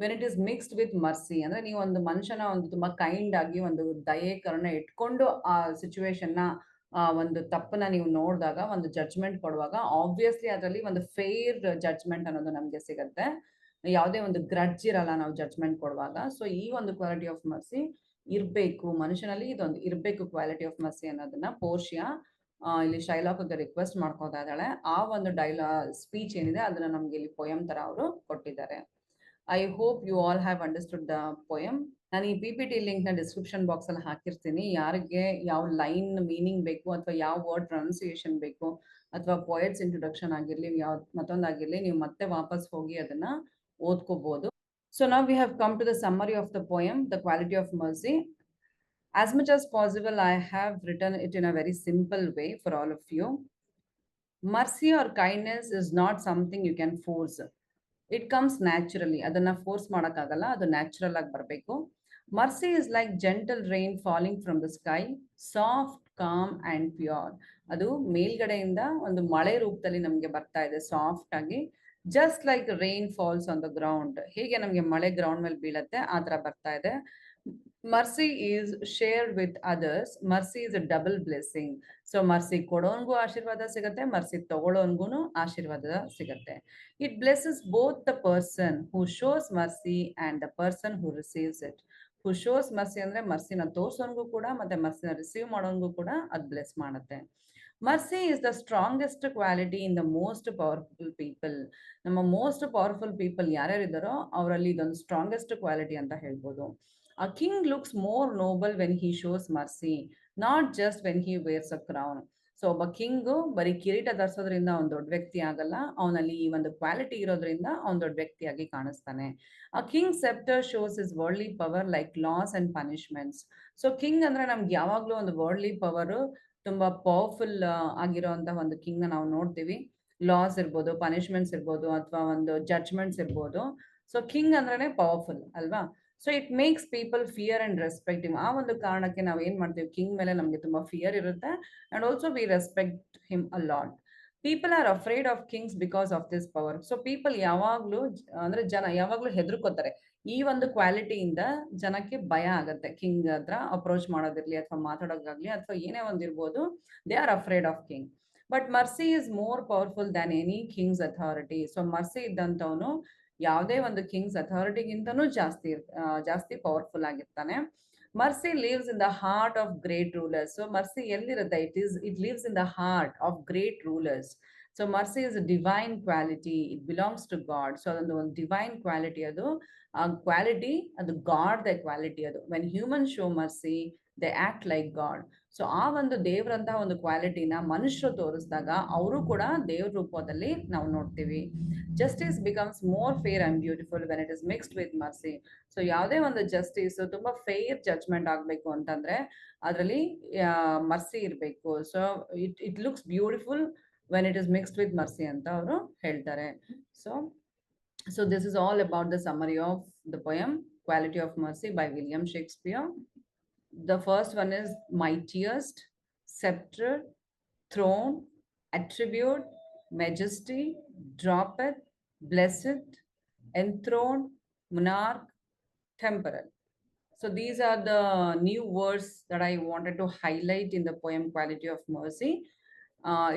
When it is mixed with mercy. ಅಂದ್ರೆ ನೀವು ಒಂದು ಮನುಷ್ಯನ ಒಂದು ತುಂಬಾ kind ಆಗಿ ಒಂದು ದಯೆ ಕರುಣೆ ಇಟ್ಕೊಂಡು ಆ ಸಿಚುವೇಶನ್ ನ ಒಂದು ತಪ್ಪನ್ನ ನೀವು ನೋಡಿದಾಗ ಒಂದು ಜಡ್ಜ್ಮೆಂಟ್ ಕೊಡುವಾಗ ಆಬ್ವಿಯಸ್ಲಿ ಅದರಲ್ಲಿ ಒಂದು ಫೇರ್ ಜಡ್ಜ್ಮೆಂಟ್ ಅನ್ನೋದು ನಮ್ಗೆ ಸಿಗತ್ತೆ. ಯಾವುದೇ ಒಂದು ಗ್ರಡ್ಜ್ ಇರಲ್ಲ ನಾವು ಜಡ್ಜ್ಮೆಂಟ್ ಕೊಡುವಾಗ. ಸೊ ಈ ಒಂದು ಕ್ವಾಲಿಟಿ ಆಫ್ ಮರ್ಸಿ ಇರ್ಬೇಕು ಮನುಷ್ಯನಲ್ಲಿ, ಇದೊಂದು ಇರ್ಬೇಕು ಕ್ವಾಲಿಟಿ ಆಫ್ ಮರ್ಸಿ ಅನ್ನೋದನ್ನ ಪೋರ್ಷಿಯಾ ಇಲ್ಲಿ ಶೈಲಾಕ್ಗೆ ರಿಕ್ವೆಸ್ಟ್ ಮಾಡ್ಕೋತಾ ಇದ್ದಾಳೆ. ಆ ಒಂದು ಸ್ಪೀಚ್ ಏನಿದೆ ಅದನ್ನ ನಮ್ಗೆ ಇಲ್ಲಿ ಪೋಯಂ ತರ ಅವರು ಕೊಟ್ಟಿದ್ದಾರೆ. I hope you all have understood the poem. ನಾನು ಈ PPT ಲಿಂಕ್ ನ ಡಿಸ್ಕ್ರಿಪ್ಷನ್ ಬಾಕ್ಸ್ ಅಲ್ಲಿ ಹಾಕಿರ್ತೀನಿ. ಯಾರಿಗೆ ಯಾವ ಲೈನ್ ಮೀನಿಂಗ್ ಬೇಕು ಅಥವಾ ಯಾವ ವರ್ಡ್ ಪ್ರೊನೌನ್ಸಿಯೇಷನ್ ಬೇಕು ಅಥವಾ ಪೋಯಟ್ಸ್ ಇಂಟ್ರೊಡಕ್ಷನ್ ಆಗಿರ್ಲಿ ಯಾವ ಮತ್ತೊಂದಾಗಿರ್ಲಿ, ನೀವು ಮತ್ತೆ ವಾಪಸ್ ಹೋಗಿ ಅದನ್ನ ಓದ್ಕೋಬಹುದು. So now we have come to the summary of the poem, the quality of mercy. As much as possible, I have written it in a very simple way for all of you. Mercy or kindness is not something you can force. It comes naturally. ಅದನ್ನ force ಮಾಡೋಕ್ಕಾಗಲ್ಲ, ಅದು natural ಆಗಿ ಬರಬೇಕು. Mercy is like gentle rain falling from the sky, soft, com and pure. ಅದು ಮೇಲ್ಗಡೆಯಿಂದ ಒಂದು ಮಳೆ ರೂಪದಲ್ಲಿ ನಮ್ಗೆ ಬರ್ತಾ ಇದೆ, ಸಾಫ್ಟ್ ಆಗಿ. Just like rain falls on the ground, ಹೇಗೆ ನಮ್ಗೆ ಮಳೆ ಗ್ರೌಂಡ್ ಮೇಲೆ ಬೀಳತ್ತೆ ಆ ತರ ಬರ್ತಾ ಇದೆ. Mercy is shared with others. Mercy is a double blessing. So mercy ಕೊಡೋನ್ಗೂ ಆಶೀರ್ವಾದ ಸಿಗತ್ತೆ, ಮರ್ಸಿ ತಗೊಳ್ಳೋನ್ಗೂ ಆಶೀರ್ವಾದ ಸಿಗತ್ತೆ. It blesses both the person who shows mercy and the person who receives it. Who shows mercy ಅಂದ್ರೆ ಮರ್ಸಿನ ತೋರ್ಸೋನ್ಗೂ ಕೂಡ ಮತ್ತೆ ಮರ್ಸಿನ ರಿಸೀವ್ ಮಾಡೋನ್ಗೂ ಕೂಡ ಅದು ಬ್ಲೆಸ್ ಮಾಡುತ್ತೆ. Mercy is the strongest quality in the most powerful people. ನಮ್ಮ ಮೋಸ್ಟ್ ಪವರ್ಫುಲ್ ಪೀಪಲ್ ಯಾರ್ಯಾರು ಇದ್ದಾರೋ ಅವರಲ್ಲಿ ಇದೊಂದು ಸ್ಟ್ರಾಂಗೆಸ್ಟ್ ಕ್ವಾಲಿಟಿ ಅಂತ ಹೇಳ್ಬೋದು. A king looks more noble when he shows mercy, not just when he wears a crown. So ಒಬ್ಬ king ಬರೀ ಕಿರೀಟ ಧರಿಸೋದ್ರಿಂದ ಅವ್ನು ದೊಡ್ಡ ವ್ಯಕ್ತಿ ಆಗಲ್ಲ, ಅವನಲ್ಲಿ ಈ ಒಂದು ಕ್ವಾಲಿಟಿ ಇರೋದ್ರಿಂದ ಅವ್ನು ದೊಡ್ಡ ವ್ಯಕ್ತಿಯಾಗಿ ಕಾಣಿಸ್ತಾನೆ. ಆ king sceptre shows is worldly power like loss and punishments. So king ಅಂದ್ರೆ ನಮ್ಗೆ ಯಾವಾಗ್ಲೂ ಒಂದು ವರ್ಲ್ಡ್ಲಿ ಪವರ್, ತುಂಬಾ ಪವರ್ಫುಲ್ ಆಗಿರೋಂತ ಒಂದು ಕಿಂಗ್ ನ ನಾವು ನೋಡ್ತೀವಿ. ಲಾಸ್ ಇರ್ಬೋದು, ಪನಿಷ್ಮೆಂಟ್ಸ್ ಇರ್ಬೋದು, ಅಥವಾ ಒಂದು ಜಡ್ಜ್ಮೆಂಟ್ಸ್ ಇರ್ಬೋದು. ಸೊ ಕಿಂಗ್ ಅಂದ್ರೇನೆ ಪವರ್ಫುಲ್ ಅಲ್ವಾ? So it makes people fear and respect him. ಆ ಒಂದು ಕಾರಣಕ್ಕೆ ನಾವು ಏನ್ ಮಾಡ್ತೀವಿ, ಕಿಂಗ್ ಮೇಲೆ ನಮ್ಗೆ ತುಂಬಾ ಫಿಯರ್ ಇರುತ್ತೆ and also we respect him a lot. People are afraid of Kings because of this power. So people ಯಾವಾಗ್ಲೂ ಅಂದ್ರೆ ಜನ ಯಾವಾಗ್ಲೂ ಹೆದರ್ಕೋತಾರೆ. ಈ ಒಂದು ಕ್ವಾಲಿಟಿಯಿಂದ ಜನಕ್ಕೆ ಭಯ ಆಗತ್ತೆ. ಕಿಂಗ್ ಹತ್ರ ಅಪ್ರೋಚ್ ಮಾಡೋದಿರ್ಲಿ ಅಥವಾ ಮಾತಾಡೋದಾಗ್ಲಿ ಅಥವಾ ಏನೇ ಒಂದಿರ್ಬೋದು, they are afraid of king. But mercy is more powerful than any king's authority. So mercy ಇದ್ದಂಥವನು ಯಾವುದೇ ಒಂದು ಕಿಂಗ್ಸ್ ಅಥಾರಿಟಿಗಿಂತನೂ ಜಾಸ್ತಿ ಪವರ್ಫುಲ್ ಆಗಿರ್ತಾನೆ. Mercy lives in the heart of great rulers. So mercy ಎಲ್ಲಿರುತ್ತೆ? It lives in the heart of great rulers. So mercy is a divine quality, it belongs to God. So ಅದೊಂದು ಒಂದು divine quality, ಅದು ಆ quality ಅದು God the quality ಅದು. When human show mercy they act like god. So ಆ ಒಂದು ದೇವರಂತಹ ಒಂದು ಕ್ವಾಲಿಟಿನ ಮನುಷ್ಯರು ತೋರಿಸಿದಾಗ ಅವರು ಕೂಡ ದೇವ್ರ ರೂಪದಲ್ಲಿ ನಾವು ನೋಡ್ತೀವಿ. Justice becomes more fair and beautiful when it is mixed with mercy. So ಯಾವುದೇ ಒಂದು ಜಸ್ಟಿಸ್ ತುಂಬಾ ಫೇರ್ ಜಡ್ಜ್ಮೆಂಟ್ ಆಗಬೇಕು ಅಂತಂದ್ರೆ ಅದರಲ್ಲಿ ಮರ್ಸಿ ಇರಬೇಕು. So it looks beautiful when it is mixed with mercy ಅಂತ ಅವರು ಹೇಳ್ತಾರೆ. So this is all about the summary of the poem Quality of Mercy by William Shakespeare. The first one is mightiest, scepter, throne, attribute, majesty, dropeth, blessed, enthroned, monarch, temporal. So these are the new words that I wanted to highlight in the poem Quality of Mercy.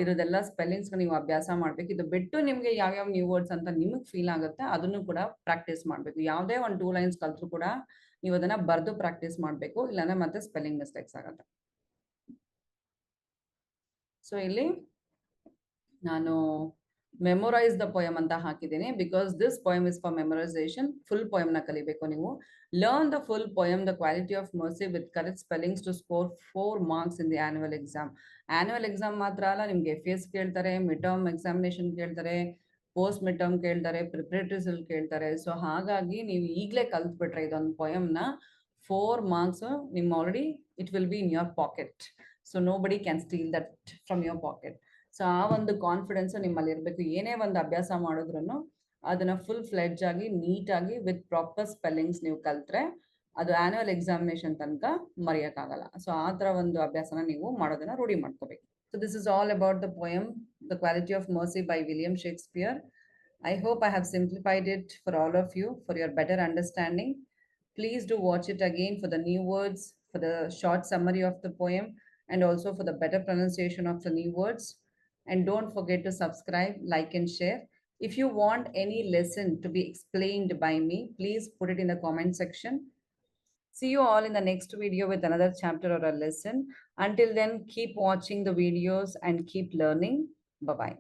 ಇರೋದೆಲ್ಲ spellings ನೀವು ಅಭ್ಯಾಸ ಮಾಡ್ಬೇಕು. ಇದು ಬಿಟ್ಟು ನಿಮ್ಗೆ ಯಾವ್ಯಾವ new words ಅಂತ ನಿಮಗೆ ಫೀಲ್ ಆಗುತ್ತೆ ಅದನ್ನು ಕೂಡ ಪ್ರಾಕ್ಟೀಸ್ ಮಾಡ್ಬೇಕು. ಯಾವುದೇ ಒಂದು 2 ಲೈನ್ಸ್ ಕಲ್ತ್ರು ಕೂಡ ನೀವು ಅದನ್ನ ಬರೆದು ಪ್ರಾಕ್ಟೀಸ್ ಮಾಡ್ಬೇಕು, ಇಲ್ಲಾಂದ್ರೆ ಮತ್ತೆ ಸ್ಪೆಲ್ಲಿಂಗ್ ಮಿಸ್ಟೇಕ್ಸ್ ಆಗುತ್ತೆ. ಸೊ ಇಲ್ಲಿ ನಾನು ಮೆಮೊರೈಸ್ ದ ಪೋಯಮ್ ಅಂತ ಹಾಕಿದ್ದೀನಿ because this poem is for memorisation. Full poem ನ ಕಲಿಬೇಕು ನೀವು. Learn the full poem the quality of mercy with correct spellings to score 4 marks in the annual exam. Annual exam ಮಾತ್ರ ಅಲ್ಲ, ನಿಮ್ಗೆ FS ಕೇಳ್ತಾರೆ, mid term examination ಕೇಳ್ತಾರೆ, post mid term ಕೇಳ್ತಾರೆ, preparatories ಅಲ್ಲಿ ಕೇಳ್ತಾರೆ. ಸೊ ಹಾಗಾಗಿ ನೀವು ಈಗಲೇ ಕಲ್ತ್ಬಿಟ್ರೆ ಇದೊಂದು ಪೋಯಮ್ನ 4 ಮಾರ್ಕ್ಸ್ ನಿಮ್ಮ already it will be in your pocket. So nobody can steal that from your pocket. So ಆ ಒಂದು ಕಾನ್ಫಿಡೆನ್ಸ್ ನಿಮ್ಮಲ್ಲಿ ಇರಬೇಕು. ಏನೇ ಒಂದು ಅಭ್ಯಾಸ ಮಾಡಿದ್ರು ಅದನ್ನ ಫುಲ್ ಫ್ಲೆಡ್ಜ್ ಆಗಿ ನೀಟಾಗಿ ವಿತ್ ಪ್ರಾಪರ್ ಸ್ಪೆಲ್ಲಿಂಗ್ಸ್ ನೀವು ಕಲ್ತ್ರೆ ಅದು ಆನ್ಯುವಲ್ ಎಕ್ಸಾಮಿನೇಷನ್ ತನಕ ಮರೆಯೋಕ್ಕಾಗಲ್ಲ. ಸೊ ಆ ಥರ ಒಂದು ಅಭ್ಯಾಸನ ನೀವು ಮಾಡೋದನ್ನ ರೂಢಿ ಮಾಡ್ಕೋಬೇಕು. So this is all about the poem the quality of mercy by William Shakespeare. I hope I have simplified it for all of you for your better understanding. Please do watch it again for the new words, for the short summary of the poem, and also for the better pronunciation of the new words. And don't forget to subscribe, like, and share. If you want any lesson to be explained by me, please put it in the comment section. See you all in the next video with another chapter or a lesson. Until then, keep watching the videos and keep learning. Bye-bye.